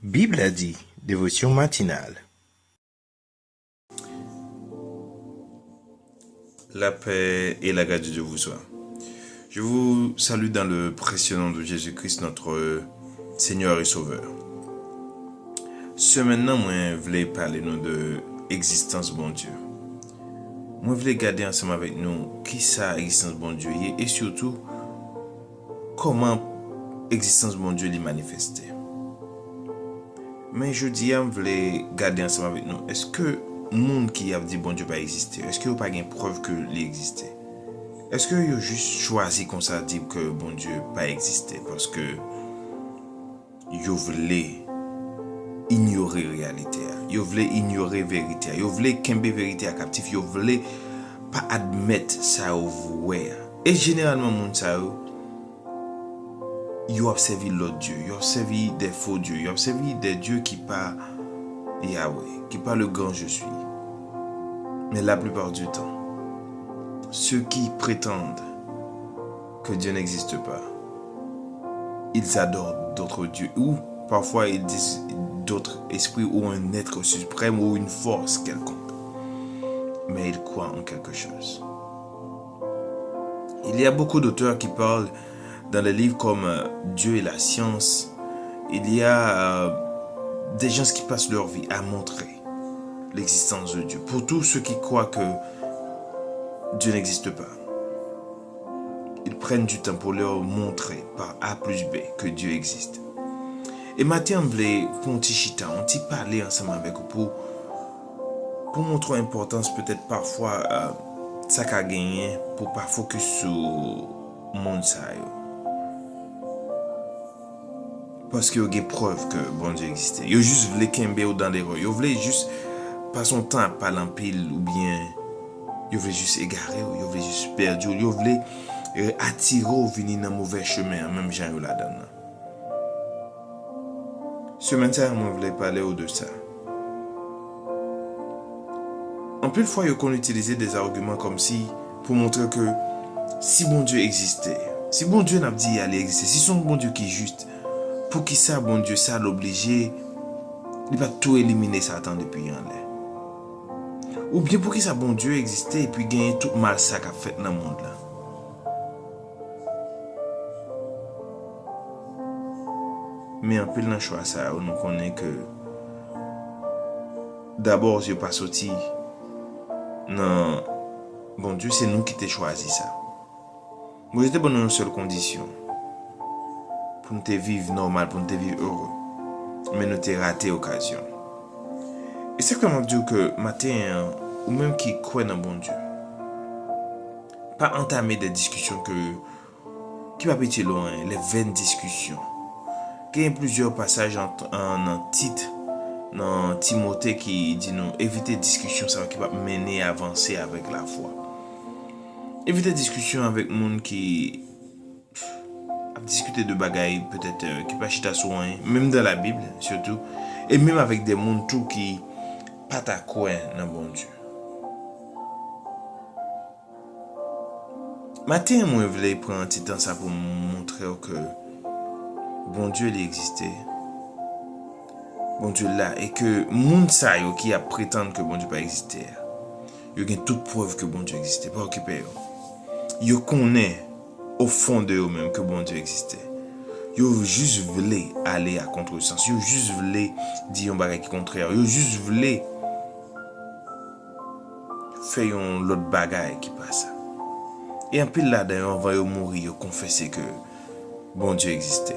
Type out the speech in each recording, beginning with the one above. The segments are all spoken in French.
Bible a dit, dévotion matinale. La paix et la grâce de Dieu vous soient. Je vous salue dans le précieux nom de Jésus-Christ, notre Seigneur et Sauveur. Ce maintenant, moi, je voulais parler nous de existence bon Dieu. Moi, je voulais garder ensemble avec nous qui ça existence bon Dieu est et surtout comment existence bon Dieu est manifestée. Mais je dis, je voulais garder ensemble avec nous. Est-ce que le monde qui a dit bon Dieu pas exister, est-ce qu'il n'y a pas une preuve que il existait? Est-ce qu'il a juste choisi comme ça dire que bon Dieu pas existé parce que il voulait ignorer la réalité, il voulait ignorer la vérité, il voulait kembe vérité à captif, il voulait pas admettre ça au vrai. Et généralement monde ça il a servi l'autre Dieu, il a servi des faux dieux, il a servi des dieux qui pas Yahweh, qui pas le grand je suis. Mais la plupart du temps, ceux qui prétendent que Dieu n'existe pas, ils adorent d'autres dieux ou parfois ils disent d'autres esprits ou un être suprême ou une force quelconque. Mais ils croient en quelque chose. Il y a beaucoup d'auteurs qui parlent dans les livres comme Dieu et la science. Il y a des gens qui passent leur vie à montrer l'existence de Dieu. Pour tous ceux qui croient que Dieu n'existe pas, ils prennent du temps pour leur montrer par A plus B que Dieu existe. Et maintenant, je voulais pour un petit chita, on t'y parler ensemble avec vous pour montrer l'importance peut-être parfois ça qu'a gagné pour pas focus sur le monde ça. Parce qu'il y a des preuves que bon Dieu existait. Il juste voulait kembe dans les rues. Il voulait juste passer son temps à parler en pile ou bien il voulait juste égarer, il voulait juste perdre, il voulait attirer ou venir dans le mauvais chemin, même gens là-dedans. Ce matin, moi, je voulais parler de ça. En plus de fois, qu'on utilisait des arguments comme si, pour montrer que si bon Dieu existait, si bon Dieu n'a pas dit qu'il allait exister, si son bon Dieu qui est juste, pour qui ça, bon Dieu, ça l'obliger, il va tout éliminer Satan depuis en l'air. Ou bien pour qui ça, bon Dieu existait et puis gagner tout mal ça qu'a fait dans le monde là. Mais en plus dans le choix ça, on connaît que d'abord, je pas sorti. Non, bon Dieu, c'est nous qui t'ai choisi ça. Moi, j'étais bon dans une seule condition. Pour nous te vivre normal, pour nous te vivre heureux. Mais nous t'ai raté l'occasion. Et c'est comment dire que matin, ou même qui croient dans bon Dieu, pas entamer des discussions qui va péter loin, les vaines discussions. Il y a plusieurs passages en titre dans Timothée qui dit nous éviter discussion ça qui va mener à avancer avec la foi. Éviter discussion avec monde qui a discuté de bagailles peut-être qui pas chita soin, même dans la Bible surtout, et même avec des monde tout qui pas ta croire dans bon Dieu. Matin moi je voulais prendre un petit temps ça pour montrer que bon Dieu il existait. Bon Dieu là et que moun sa yo qui a prétendre que bon Dieu pas exister. Yo gen toute preuve que bon Dieu existait, pas occupé yo. Yo connaît au fond de eux même que bon Dieu existait. Yo juste voulait aller à contresens. Yo juste voulait dire un bagage qui contraire. Yo juste voulait faire un l'autre bagage qui passe. Et en pile là d'ailleurs on va yo mourir, yo confesser que bon Dieu existait.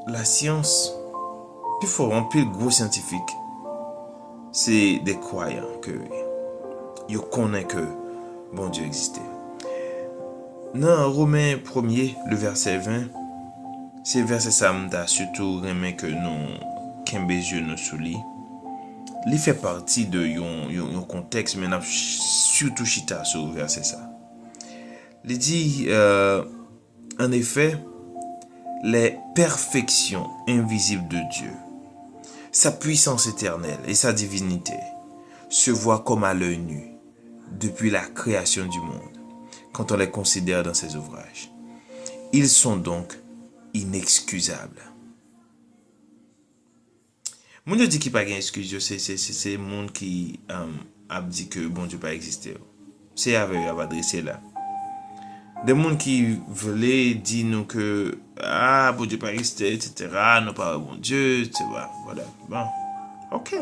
La science, plus fort, un peu gros scientifique, c'est des croyants que ils connaissent que bon Dieu existait. Dans Romains 1er, le verset 20, c'est le verset samedi, surtout remet que nous, kembe Dieu nous soulit. Il fait partie de un contexte, mais surtout chita sur le verset ça. Il dit, en effet, les perfections invisibles de Dieu, sa puissance éternelle et sa divinité se voient comme à l'œil nu depuis la création du monde quand on les considère dans ses ouvrages. Ils sont donc inexcusables. Mon Dieu dit qu'il n'y a pas d'excuse, c'est le monde qui a dit que bon Dieu pas existé. C'est avec eux à adresser là. Des gens qui voulaient dire nous que ah bon Dieu pas existé, etc. Non pas bon Dieu, etc. Voilà. Bon, ok.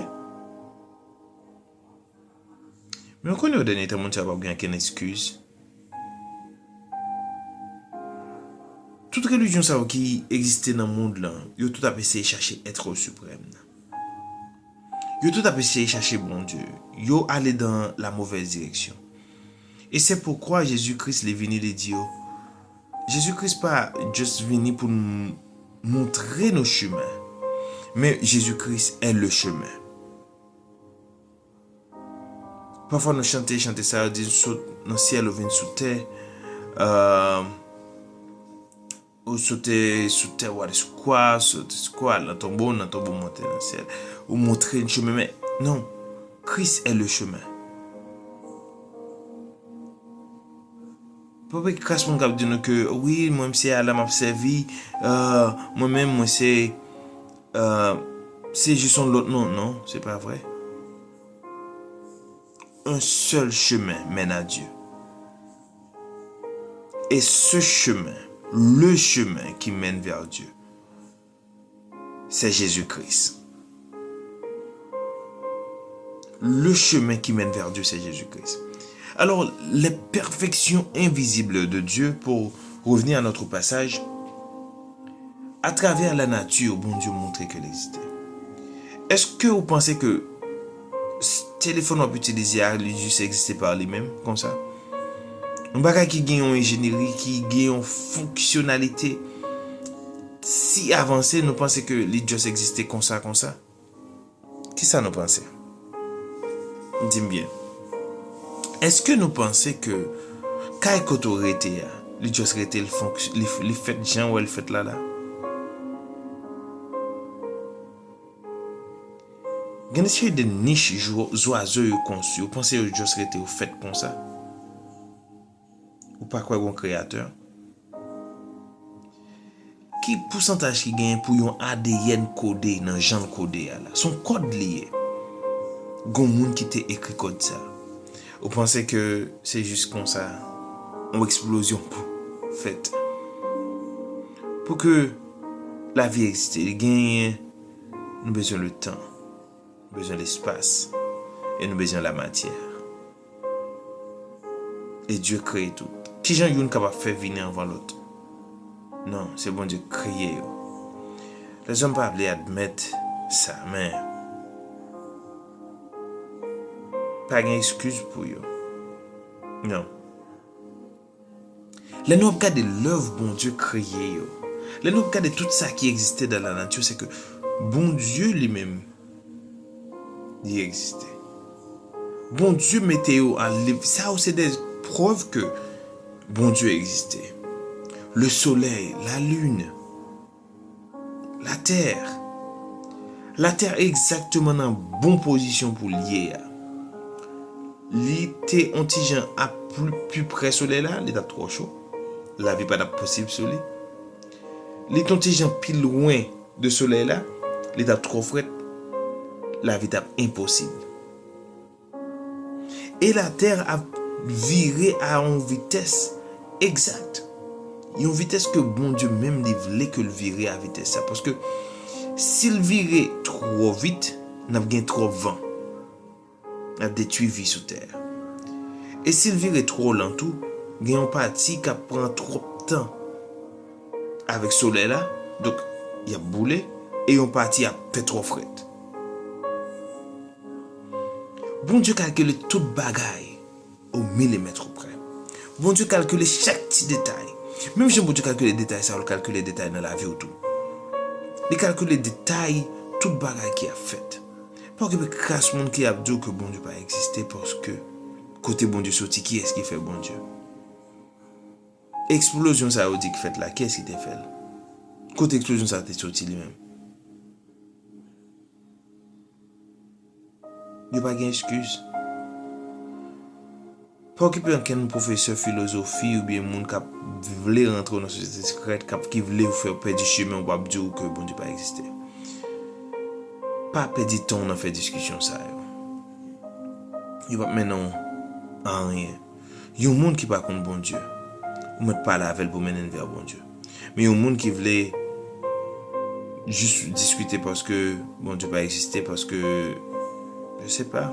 Mais on connaît au dernier temps, mon Dieu n'a pas bien qu'une excuse. Toute religion ça qui existait dans le monde là, yo tout a essayé de chercher être suprême. Yo tout a essayé de chercher bon Dieu. Yo allé dans la mauvaise direction. Et c'est pourquoi Jésus-Christ est venu les dire. Jésus-Christ pas juste venu pour nous montrer nos chemins. Mais Jésus-Christ est le chemin. Parfois nous chanter ça, dit saute dans le ciel ou vient sous terre. Ou sauter sous terre, ou aller sous quoi, dans tombeau monter dans le ciel. Ou montrer un chemin. Mais non, Christ est le chemin. Pourquoi que mon cap dit que oui, moi-même c'est Allah m'a servi, moi-même moi c'est juste l'autre. Non, c'est pas vrai. Un seul chemin mène à Dieu. Et ce chemin, le chemin qui mène vers Dieu, c'est Jésus-Christ. Le chemin qui mène vers Dieu, c'est Jésus-Christ. Alors, les perfections invisibles de Dieu, pour revenir à notre passage, à travers la nature, bon Dieu montrait qu'elle existait. Est-ce que vous pensez que ce téléphone qu'on peut utiliser à lui juste exister par lui-même, comme ça? Un bagage qui gagne en ingénierie, qui gagne en fonctionnalité si avancée, nous pensons que les juste existait comme ça? Qui ça nous pensait? Dis-moi bien. Est-ce que nous pensons que quand il aurait été, les juste été les fêtes gens ou les fêtes là? Il y a des niches oiseaux conçus. Vous pensez que juste été au fait comme ça? Ou pas quoi un créateur? Qui pourcentage qui gagne pour un ADN codé dans genre codé là? Son code lié. Gon moun qui t'a écrit code ça. Vous pensez que c'est juste comme ça, une explosion faite. Pour que la vie existe, nous avons besoin du temps, nous avons besoin de l'espace et nous avons besoin de la matière. Et Dieu crée tout. Qui gens yon capable de faire venir avant l'autre? Non, c'est bon Dieu créé. Les hommes ne peuvent pas admettre ça, mais pas d'excuse pour eux. Non. Les nous regardons l'œuvre bon Dieu créé. Les nous regardons tout ça qui existait dans la nature, c'est que bon Dieu lui-même, il existait. Bon Dieu mettait en livre. Ça, c'est des preuves que bon Dieu existait. Le soleil, la lune, la terre. La terre est exactement dans bonne position pour lier. L'été antigen à plus près du soleil là, l'état trop chaud. La vie pas possible sur lui. L'été antigen plus loin de soleil là, l'état trop frais. La vie est impossible. Et la terre a viré à une vitesse exacte. Une vitesse que bon Dieu même voulait que le virer à vitesse ça. Parce que s'il virait trop vite, n'a pas trop vent. A détruit vie sur terre. Et s'il virait trop lent tout, il y a une partie qui prend trop de temps avec le soleil là, donc il y a boulé et une partie a fait trop fret. Bon Dieu calcule tout bagaille au millimètre près. Bon Dieu calcule chaque petit détail. Même si bon Dieu calcule les détails, ça va calculer les détails dans la vie ou tout. Il calcule les détails, tout bagaille qui a fait. Pas que crasse monde qui a dit que bon Dieu pas existé parce que côté bon Dieu sorti, qui est-ce qui fait bon Dieu? Explosion ça a dit qui fait là, qui est-ce qui t'a fait? Côté explosion ça a sorti lui-même. Il n'y a pas d'excuse. Pas occuper aucun professeur philosophie ou bien moun qui voulait rentrer dans la société secrète, qui voulait vous faire perdre du chemin ou pas dire que bon Dieu pas existé. Pas perdre du temps dans faire discussion ça. Il va maintenant à rien. Il y a un monde qui pas contre bon Dieu. Ou met pas la veille pour mener vers bon Dieu. Mais il y a un monde qui voulait juste discuter parce que bon Dieu pas existé, parce que je sais pas.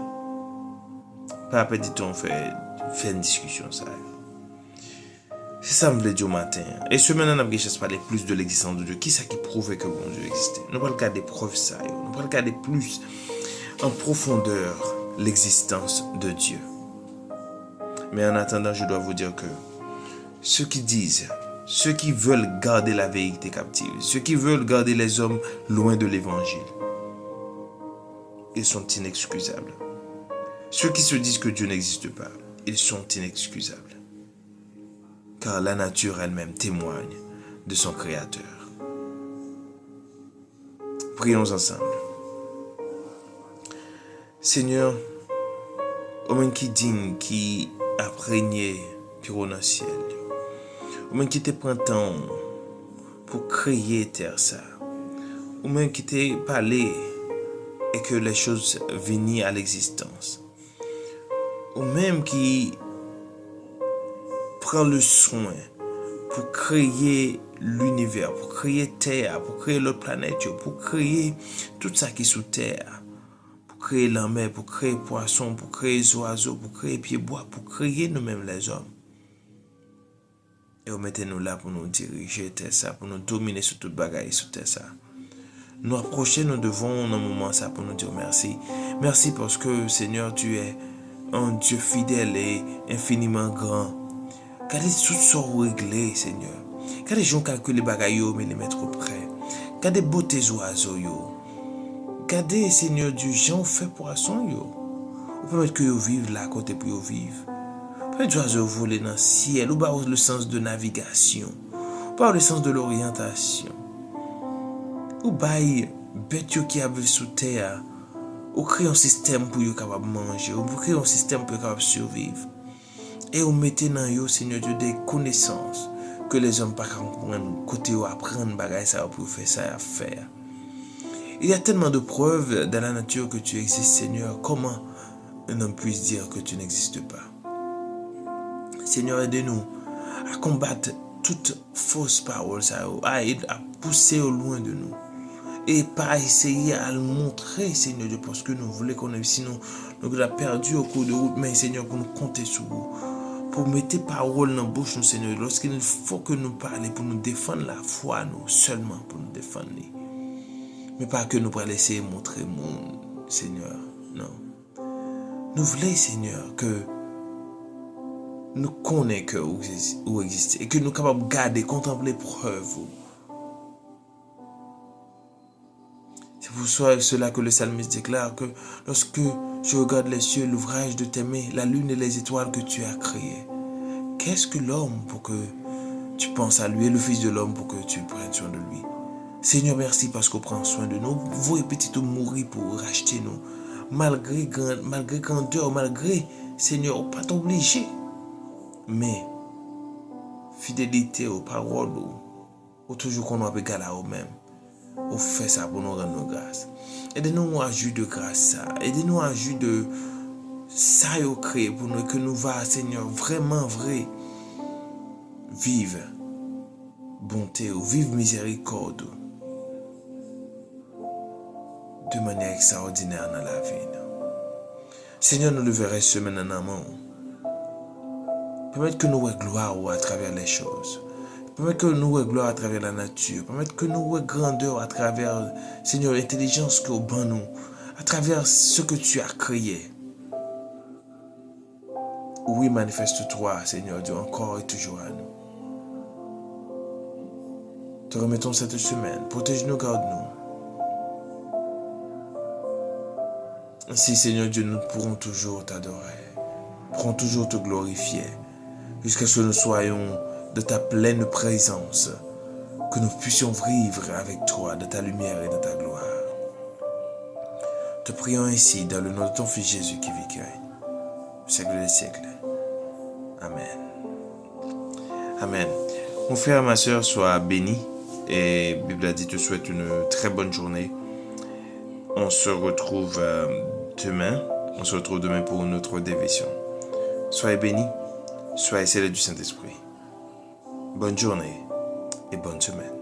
Pas perdre du temps faire une discussion ça. C'est ça que je voulais dire au matin. Et ce matin, on a parlé plus de l'existence de Dieu. Qui c'est qui prouvait que bon Dieu existait? Nous ne parlons pas des preuves ça. Nous ne parlons pas plus en profondeur l'existence de Dieu. Mais en attendant, je dois vous dire que ceux qui disent, ceux qui veulent garder la vérité captive, ceux qui veulent garder les hommes loin de l'évangile, ils sont inexcusables. Ceux qui se disent que Dieu n'existe pas, ils sont inexcusables. Car la nature elle-même témoigne de son Créateur. Prions ensemble. Seigneur, au même qui digne, qui a régné dans le ciel, au même qui te prend temps pour créer terre ça, au même qui te parlé et que les choses viennent à l'existence, au même qui prend le soin pour créer l'univers, pour créer terre, pour créer l'autre planète, pour créer tout ça qui est sous terre, pour créer la mer, pour créer poissons, pour créer les oiseaux, pour créer pieds bois, pour créer nous-mêmes les hommes. Et vous mettez-nous là pour nous diriger terre ça, pour nous dominer sur toute bagaille sur terre ça. Nous approcher, nous devons dans un moment ça pour nous dire merci. Merci parce que Seigneur, tu es un Dieu fidèle et infiniment grand. Regardez tout ça réglé, Seigneur. Regardez les gens calculent les bagailles, mais les mettre près. Regardez beauté des oiseaux, yo. Regardez, Seigneur Dieu, gens fait poisson, yo. Ou peut-être que vous vivez là, à côté pour vous vivre. Peut-être que les oiseaux volent dans le ciel, ou pas le sens de navigation, ou pas le sens de l'orientation. Ou pas bête qui vivent sous terre, ou créer un système pour vous capable manger, ou créer un système pour vous capable survivre. Et vous mettez dans vous, Seigneur Dieu, des connaissances que les hommes ne peuvent pas comprendre, côté ou apprendre bagaille ça pour faire ça à faire. Il y a tellement de preuves dans la nature que tu existes, Seigneur. Comment un homme puisse dire que tu n'existes pas? Seigneur, aide-nous à combattre toute fausse parole, à pousser au loin de nous. Et pas essayer à le montrer, Seigneur Dieu, parce que nous voulons qu'on ait, sinon nous avons perdu au cours de route. Mais Seigneur, pour nous compter sur vous, pour mettre paroles dans la bouche, nous, Seigneur, lorsqu'il faut que nous parlions, pour nous défendre la foi, nous, seulement pour nous défendre. Mais pas que nous pour laisser montrer mon Seigneur, non. Nous voulons, Seigneur, que nous connaissons que vous existez et que nous sommes capables de garder, contempler preuves. C'est pour cela que le psalmiste déclare que lorsque je regarde les cieux, l'ouvrage de tes mains, la lune et les étoiles que tu as créées, qu'est-ce que l'homme pour que tu penses à lui et le fils de l'homme pour que tu prennes soin de lui? Seigneur, merci parce qu'on prend soin de nous. Vous répétez tout mourir pour racheter nous. Malgré grandeur, malgré, Seigneur, pas t'obliger. Mais, fidélité aux paroles, ou toujours qu'on a égal à eux-mêmes. On fait ça pour nous rendre grâce. Aidez-nous à jouir de grâce ça. Aidez-nous à jouir de ça au créé pour nous que nous va, Seigneur, vraiment vrai. Vive bonté ou vive miséricorde de manière extraordinaire dans la vie. Seigneur, nous le verrons semaine en amont. Permettre que nous ayons gloire à travers les choses. Permettre que nous ayons gloire à travers la nature. Permettre que nous ayons grandeur à travers, Seigneur, l'intelligence que vous nous, à travers ce que tu as créé. Oui, manifeste-toi, Seigneur Dieu, encore et toujours à nous. Te remettons cette semaine. Protège-nous, garde-nous. Ainsi, Seigneur Dieu, nous pourrons toujours t'adorer. Nous pourrons toujours te glorifier. Jusqu'à ce que nous soyons de ta pleine présence. Que nous puissions vivre avec toi de ta lumière et de ta gloire. Te prions ainsi dans le nom de ton Fils Jésus qui vit, qui règne au siècle des siècles. Amen. Amen. Mon frère et ma soeur, sois bénis. Et la Bible a dit, te souhaite une très bonne journée. On se retrouve demain. On se retrouve demain pour une autre dévotion. Soyez bénis. Soyez scellés du Saint-Esprit. Bonne journée et bonne semaine.